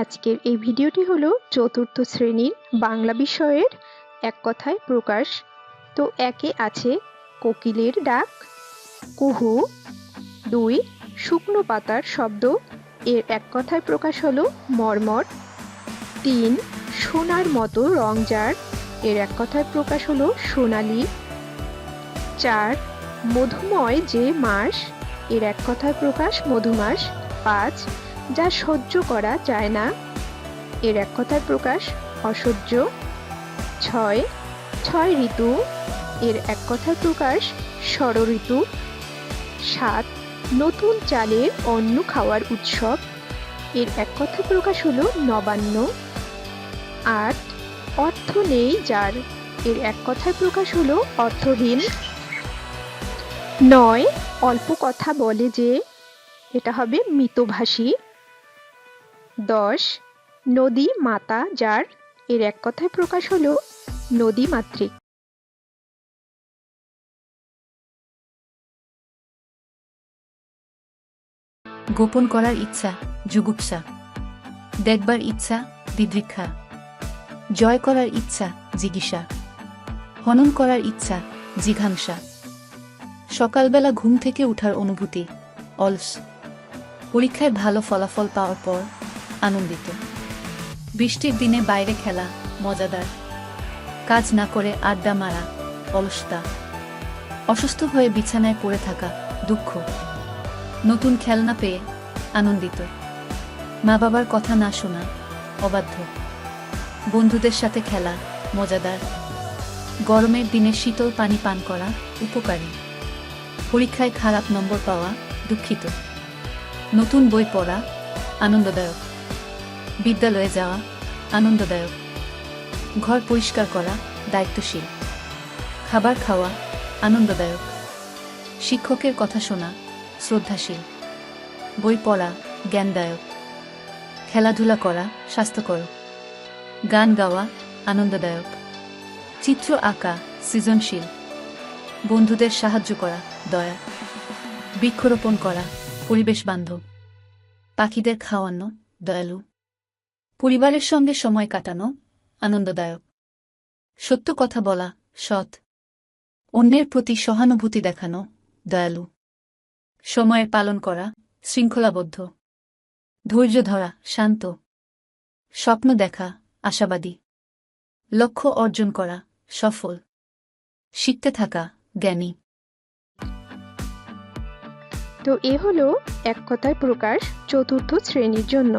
আজকের এই ভিডিওটি হলো চতুর্থ শ্রেণীর বাংলা বিষয়ের এক কথায় প্রকাশ। তো একে আছে কোকিলের ডাক, কুহু। 2 শুকনো পাতার শব্দ, এর এক কথায় প্রকাশ হলো মর্মর। 3 সোনার মতো রং যার, এর এক কথায় প্রকাশ হলো সোনালি। 4 মধুময় যে মাস, এর এক কথায় প্রকাশ মধুমাস। 5 যা সহ্য করা যায় না, এর এক কথায় প্রকাশ অসহ্য। 6 ঋতু, এর এক কথায় প্রকাশ ষড়ঋতু। 7 নতুন চালের অন্ন খাওয়ার উৎসব, এর এক কথায় প্রকাশ হলো নবান্ন। 8 অর্থ নেই যার, এর এক কথায় প্রকাশ হলো অর্থহীন। 9 অল্প কথা বলে যে, এটা হবে মিতভাষী। 10 নদী মাতা যার, এর এক কথায় প্রকাশ হলো নদীমাতৃক। গোপন করার ইচ্ছা জুগুপ্সা, দেখবার ইচ্ছা দিদৃক্ষা, জয় করার ইচ্ছা জিজ্ঞাসা, হনন করার ইচ্ছা জিঘাংসা। সকালবেলা ঘুম থেকে ওঠার অনুভূতি অলস, পরীক্ষায় ভালো ফলাফল পাওয়ার পর আনন্দিত, বৃষ্টির দিনে বাইরে খেলা মজাদার, কাজ না করে আড্ডা মারা অলসতা, অসুস্থ হয়ে বিছানায় পড়ে থাকা দুঃখ, নতুন খেলনা পেয়ে আনন্দিত, মা বাবার কথা না শোনা অবাধ্য, বন্ধুদের সাথে খেলা মজাদার, গরমের দিনে শীতল পানি পান করা উপকারী, পরীক্ষায় খারাপ নম্বর পাওয়া দুঃখিত, নতুন বই পড়া আনন্দদায়ক, বিদ্যালয়ে যাওয়া আনন্দদায়ক, ঘর পরিষ্কার করা দায়িত্বশীল, খাবার খাওয়া আনন্দদায়ক, শিক্ষকের কথা শোনা শ্রদ্ধাশীল, বই পড়া জ্ঞানদায়ক, খেলাধুলা করা স্বাস্থ্যকর, গান গাওয়া আনন্দদায়ক, চিত্র আঁকা সৃজনশীল, বন্ধুদের সাহায্য করা দয়া, বৃক্ষরোপণ করা পরিবেশ বান্ধব, পাখিদের খাওয়ানো দয়ালু, পরিবারের সঙ্গে সময় কাটানো আনন্দদায়ক, সত্য কথা বলা সৎ, অন্যের প্রতি সহানুভূতি দেখানো দয়ালু, সময়ের পালন করা শৃঙ্খলাবদ্ধ, ধৈর্য ধরা শান্ত, স্বপ্ন দেখা আশাবাদী, লক্ষ্য অর্জন করা সফল, শিখতে থাকা জ্ঞানী। তো এ হলো এক কথায় প্রকাশ চতুর্থ শ্রেণীর জন্য।